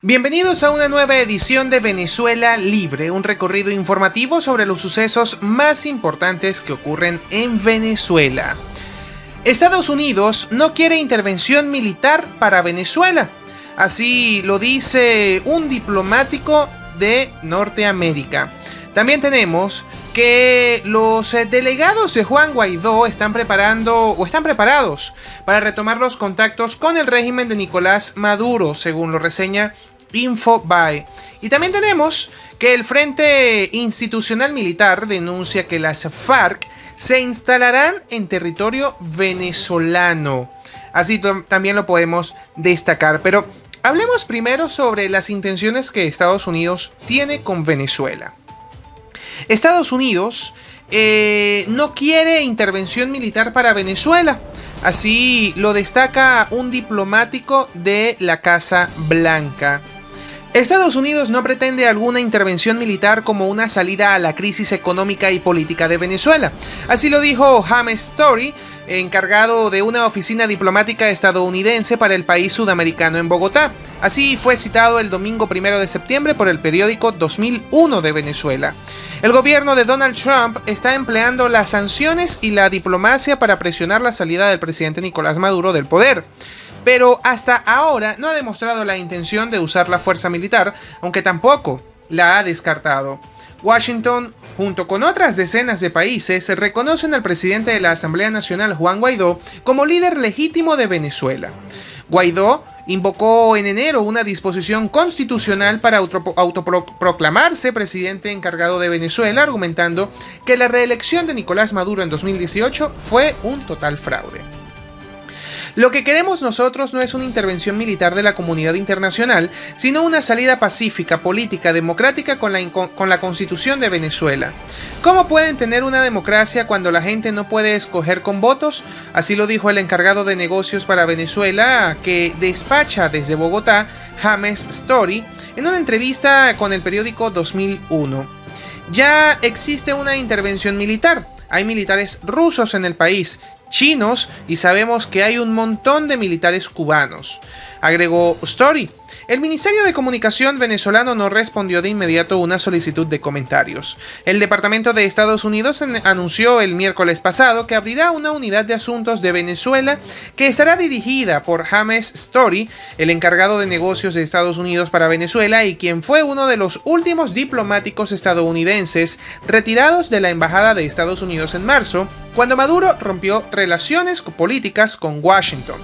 Bienvenidos a una nueva edición de Venezuela Libre, un recorrido informativo sobre los sucesos más importantes que ocurren en Venezuela. Estados Unidos no quiere intervención militar para Venezuela, así lo dice un diplomático de Norteamérica. También tenemos que los delegados de Juan Guaidó están preparados para retomar los contactos con el régimen de Nicolás Maduro, según lo reseña Infobae. Y también tenemos que el Frente Institucional Militar denuncia que las FARC se instalarán en territorio venezolano. Así también lo podemos destacar. Pero hablemos primero sobre las intenciones que Estados Unidos tiene con Venezuela. Estados Unidos no quiere intervención militar para Venezuela. Así lo destaca un diplomático de la Casa Blanca. Estados Unidos no pretende alguna intervención militar como una salida a la crisis económica y política de Venezuela. Así lo dijo James Story, encargado de una oficina diplomática estadounidense para el país sudamericano en Bogotá. Así fue citado el domingo 1 de septiembre por el periódico 2001 de Venezuela. El gobierno de Donald Trump está empleando las sanciones y la diplomacia para presionar la salida del presidente Nicolás Maduro del poder. Pero hasta ahora no ha demostrado la intención de usar la fuerza militar, aunque tampoco la ha descartado. Washington, junto con otras decenas de países, reconocen al presidente de la Asamblea Nacional, Juan Guaidó, como líder legítimo de Venezuela. Guaidó invocó en enero una disposición constitucional para autoproclamarse presidente encargado de Venezuela, argumentando que la reelección de Nicolás Maduro en 2018 fue un total fraude. Lo que queremos nosotros no es una intervención militar de la comunidad internacional, sino una salida pacífica, política, democrática con la Constitución de Venezuela. ¿Cómo pueden tener una democracia cuando la gente no puede escoger con votos? Así lo dijo el encargado de negocios para Venezuela, que despacha desde Bogotá, James Story, en una entrevista con el periódico 2001. Ya existe una intervención militar. Hay militares rusos en el país, chinos, y sabemos que hay un montón de militares cubanos. Agregó Story. El Ministerio de Comunicación venezolano no respondió de inmediato una solicitud de comentarios. El Departamento de Estados Unidos anunció el miércoles pasado que abrirá una unidad de asuntos de Venezuela que estará dirigida por James Story, el encargado de negocios de Estados Unidos para Venezuela y quien fue uno de los últimos diplomáticos estadounidenses retirados de la Embajada de Estados Unidos en marzo, cuando Maduro rompió relaciones políticas con Washington.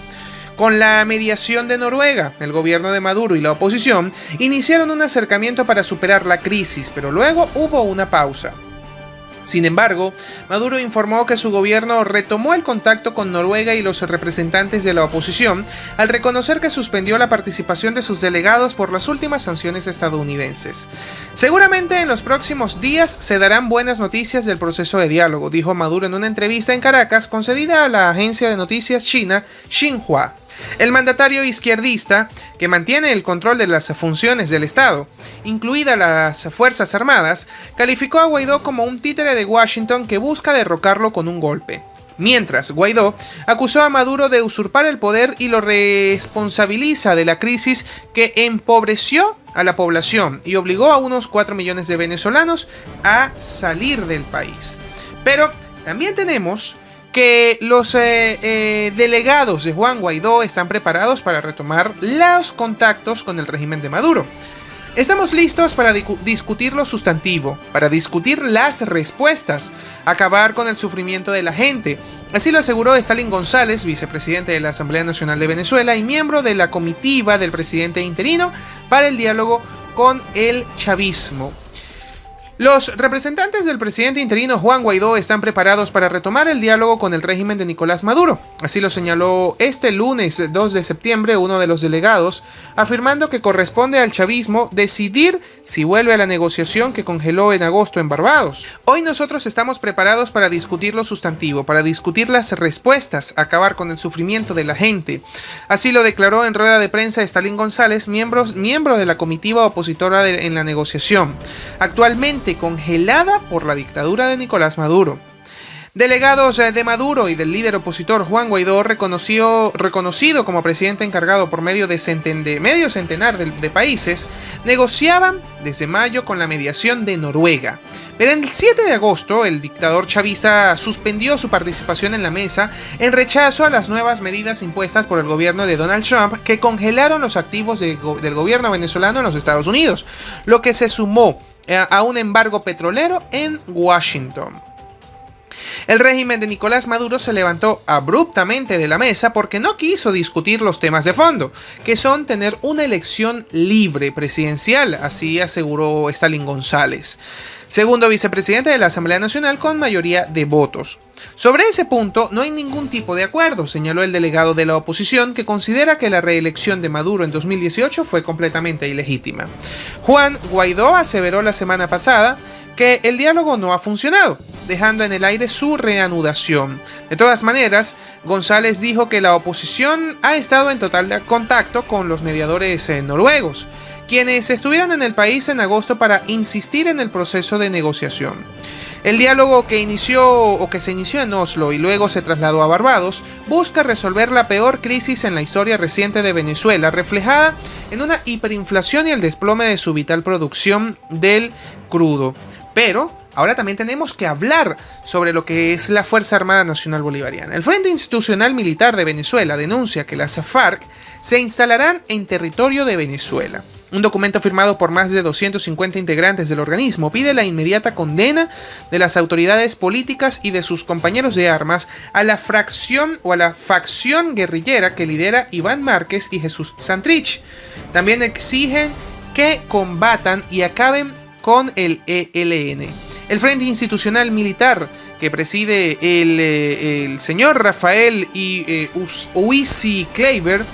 Con la mediación de Noruega, el gobierno de Maduro y la oposición iniciaron un acercamiento para superar la crisis, pero luego hubo una pausa. Sin embargo, Maduro informó que su gobierno retomó el contacto con Noruega y los representantes de la oposición al reconocer que suspendió la participación de sus delegados por las últimas sanciones estadounidenses. Seguramente en los próximos días se darán buenas noticias del proceso de diálogo, dijo Maduro en una entrevista en Caracas concedida a la agencia de noticias china Xinhua. El mandatario izquierdista, que mantiene el control de las funciones del Estado, incluidas las Fuerzas Armadas, calificó a Guaidó como un títere de Washington que busca derrocarlo con un golpe. Mientras, Guaidó acusó a Maduro de usurpar el poder y lo responsabiliza de la crisis que empobreció a la población y obligó a unos 4 millones de venezolanos a salir del país. Pero también tenemos que los delegados de Juan Guaidó están preparados para retomar los contactos con el régimen de Maduro. Estamos listos para discutir lo sustantivo, para discutir las respuestas, acabar con el sufrimiento de la gente. Así lo aseguró Stalin González, vicepresidente de la Asamblea Nacional de Venezuela y miembro de la comitiva del presidente interino para el diálogo con el chavismo. Los representantes del presidente interino Juan Guaidó están preparados para retomar el diálogo con el régimen de Nicolás Maduro. Así lo señaló este lunes 2 de septiembre uno de los delegados, afirmando que corresponde al chavismo decidir si vuelve a la negociación que congeló en agosto en Barbados. Hoy nosotros estamos preparados para discutir lo sustantivo, para discutir las respuestas, acabar con el sufrimiento de la gente. Así lo declaró en rueda de prensa Stalin González, miembro de la comitiva opositora en la negociación. Actualmente congelada por la dictadura de Nicolás Maduro. Delegados de Maduro y del líder opositor Juan Guaidó, reconocido como presidente encargado por medio centenar de países, negociaban desde mayo con la mediación de Noruega. Pero el 7 de agosto, el dictador chavista suspendió su participación en la mesa en rechazo a las nuevas medidas impuestas por el gobierno de Donald Trump, que congelaron los activos del gobierno venezolano en los Estados Unidos, lo que se sumó a un embargo petrolero en Washington. El régimen de Nicolás Maduro se levantó abruptamente de la mesa porque no quiso discutir los temas de fondo, que son tener una elección libre presidencial, así aseguró Stalin González, segundo vicepresidente de la Asamblea Nacional con mayoría de votos. Sobre ese punto no hay ningún tipo de acuerdo, señaló el delegado de la oposición, que considera que la reelección de Maduro en 2018 fue completamente ilegítima. Juan Guaidó aseveró la semana pasada que el diálogo no ha funcionado, dejando en el aire su reanudación. De todas maneras, González dijo que la oposición ha estado en total contacto con los mediadores noruegos, quienes estuvieron en el país en agosto para insistir en el proceso de negociación. El diálogo que se inició en Oslo y luego se trasladó a Barbados busca resolver la peor crisis en la historia reciente de Venezuela, reflejada en una hiperinflación y el desplome de su vital producción del crudo. Pero ahora también tenemos que hablar sobre lo que es la Fuerza Armada Nacional Bolivariana. El Frente Institucional Militar de Venezuela denuncia que las FARC se instalarán en territorio de Venezuela. Un documento firmado por más de 250 integrantes del organismo pide la inmediata condena de las autoridades políticas y de sus compañeros de armas a la facción guerrillera que lidera Iván Márquez y Jesús Santrich. También exigen que combatan y acaben con el ELN. El Frente Institucional Militar que preside el señor Rafael Uisi Kleiber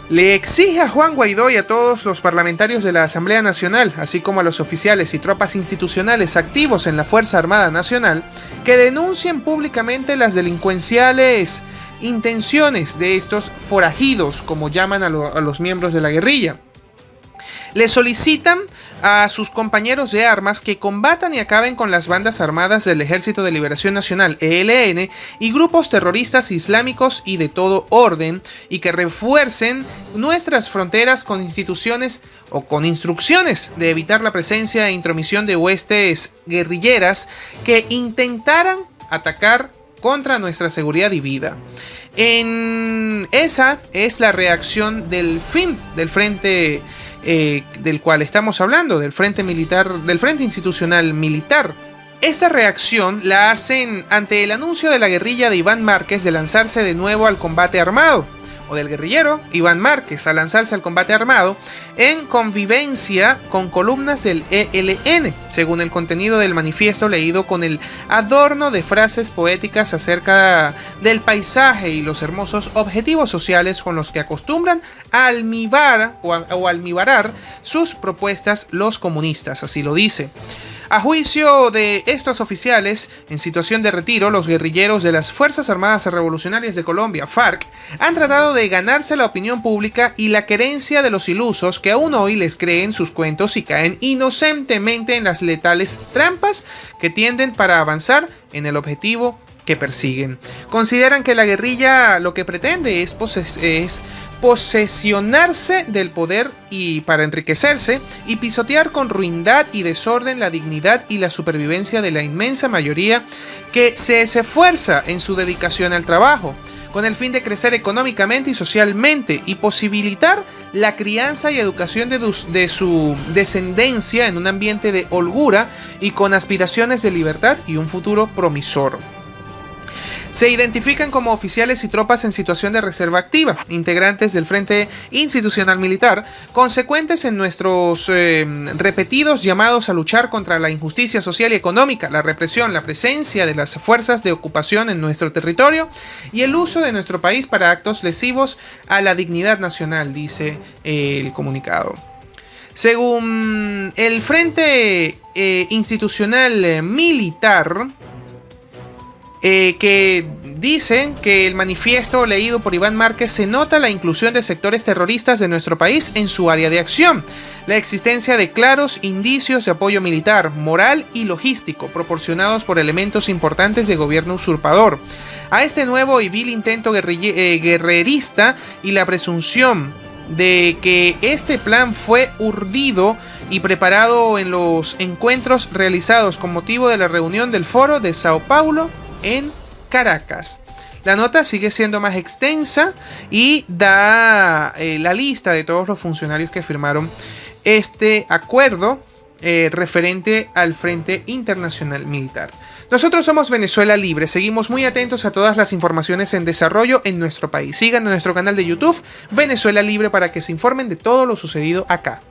le exige a Juan Guaidó y a todos los parlamentarios de la Asamblea Nacional, así como a los oficiales y tropas institucionales activos en la Fuerza Armada Nacional, que denuncien públicamente las delincuenciales intenciones de estos forajidos, como llaman a los miembros de la guerrilla. Le solicitan a sus compañeros de armas que combatan y acaben con las bandas armadas del Ejército de Liberación Nacional, ELN, y grupos terroristas islámicos y de todo orden, y que refuercen nuestras fronteras con instituciones o con instrucciones de evitar la presencia e intromisión de huestes guerrilleras que intentaran atacar contra nuestra seguridad y vida. Esa es la reacción del frente del cual estamos hablando, del Frente Institucional Militar. Esta reacción la hacen ante el anuncio de la guerrilla de Iván Márquez de lanzarse de nuevo al combate armado, o del guerrillero Iván Márquez a lanzarse al combate armado en convivencia con columnas del ELN, según el contenido del manifiesto leído con el adorno de frases poéticas acerca del paisaje y los hermosos objetivos sociales con los que acostumbran a almibarar sus propuestas los comunistas, así lo dice. A juicio de estos oficiales, en situación de retiro, los guerrilleros de las Fuerzas Armadas Revolucionarias de Colombia, FARC, han tratado de ganarse la opinión pública y la querencia de los ilusos que aún hoy les creen sus cuentos y caen inocentemente en las letales trampas que tienden para avanzar en el objetivo que persiguen. Consideran que la guerrilla lo que pretende es posesionarse del poder y para enriquecerse y pisotear con ruindad y desorden la dignidad y la supervivencia de la inmensa mayoría que se esfuerza en su dedicación al trabajo, con el fin de crecer económicamente y socialmente y posibilitar la crianza y educación de su descendencia en un ambiente de holgura y con aspiraciones de libertad y un futuro promisor. Se identifican como oficiales y tropas en situación de reserva activa, integrantes del Frente Institucional Militar, consecuentes en nuestros repetidos llamados a luchar contra la injusticia social y económica, la represión, la presencia de las fuerzas de ocupación en nuestro territorio y el uso de nuestro país para actos lesivos a la dignidad nacional, dice el comunicado. Según el Frente Institucional Militar, que dicen que el manifiesto leído por Iván Márquez se nota la inclusión de sectores terroristas de nuestro país en su área de acción, la existencia de claros indicios de apoyo militar, moral y logístico proporcionados por elementos importantes de gobierno usurpador, a este nuevo y vil intento guerrerista y la presunción de que este plan fue urdido y preparado en los encuentros realizados con motivo de la reunión del Foro de Sao Paulo en Caracas. La nota sigue siendo más extensa y da la lista de todos los funcionarios que firmaron este acuerdo referente al Frente Internacional Militar. Nosotros somos Venezuela Libre, seguimos muy atentos a todas las informaciones en desarrollo en nuestro país. Sigan en nuestro canal de YouTube Venezuela Libre para que se informen de todo lo sucedido acá.